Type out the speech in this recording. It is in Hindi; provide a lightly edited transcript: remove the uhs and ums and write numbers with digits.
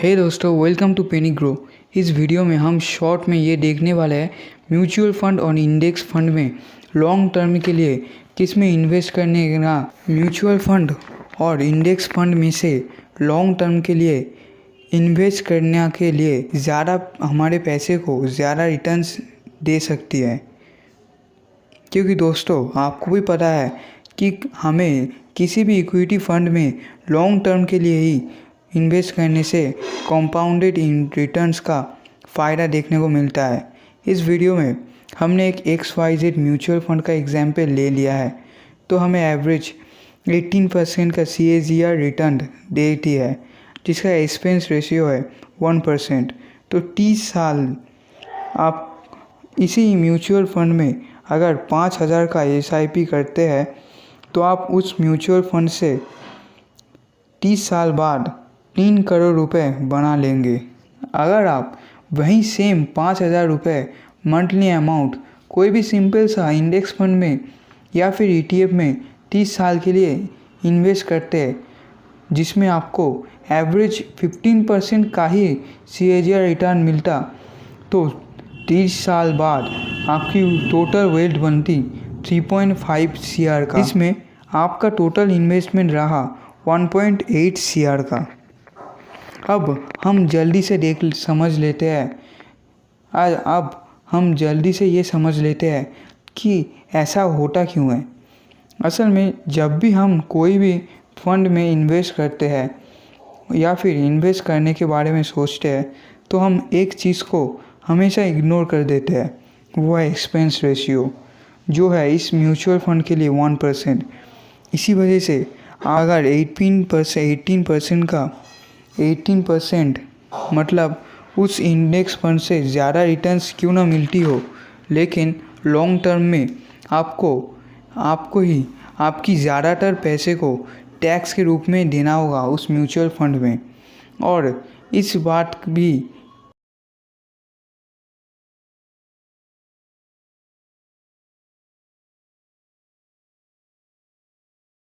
हे दोस्तों, वेलकम टू पेनी ग्रो। इस वीडियो में हम शॉर्ट में ये देखने वाले हैं म्यूचुअल फंड और इंडेक्स फंड में लॉन्ग टर्म के लिए किस में इन्वेस्ट करने का। म्यूचुअल फंड और इंडेक्स फंड में से लॉन्ग टर्म के लिए इन्वेस्ट करने के लिए ज़्यादा हमारे पैसे को ज़्यादा रिटर्न्स दे सकती है, क्योंकि दोस्तों आपको भी पता है कि हमें किसी भी इक्विटी फंड में लॉन्ग टर्म के लिए ही इन्वेस्ट करने से कंपाउंडेड रिटर्न्स का फ़ायदा देखने को मिलता है। इस वीडियो में हमने एक XYZ म्यूचुअल फंड का एग्जाम्पल ले लिया है, तो हमें एवरेज 18% का CAGR रिटर्न देती है, जिसका एक्सपेंस रेशियो है 1%। तो 30 साल आप इसी म्यूचुअल फंड में अगर 5,000 का SIP करते हैं तो आप उस म्यूचुअल फंड से 30 साल बाद 3 करोड़ रुपए बना लेंगे। अगर आप वहीं सेम 5,000 रुपये मंथली अमाउंट कोई भी सिंपल सा इंडेक्स फंड में या फिर ETF में 30 साल के लिए इन्वेस्ट करते हैं, जिसमें आपको एवरेज 15% का ही CAGR रिटर्न मिलता, तो 30 साल बाद आपकी टोटल वेल्थ बनती 3.5 CR का। इसमें आपका टोटल इन्वेस्टमेंट रहा 1.8 CR का। अब हम जल्दी से समझ लेते हैं ये समझ लेते हैं कि ऐसा होता क्यों है। असल में जब भी हम कोई भी फंड में इन्वेस्ट करते हैं या फिर इन्वेस्ट करने के बारे में सोचते हैं, तो हम एक चीज़ को हमेशा इग्नोर कर देते हैं, वो है एक्सपेंस रेशियो, जो है इस म्यूचुअल फंड के लिए 1%। इसी वजह से अगर 18% मतलब उस इंडेक्स फंड से ज़्यादा रिटर्न्स क्यों ना मिलती हो, लेकिन लॉन्ग टर्म में आपको ही आपकी ज़्यादातर पैसे को टैक्स के रूप में देना होगा उस म्यूचुअल फंड में। और इस बात भी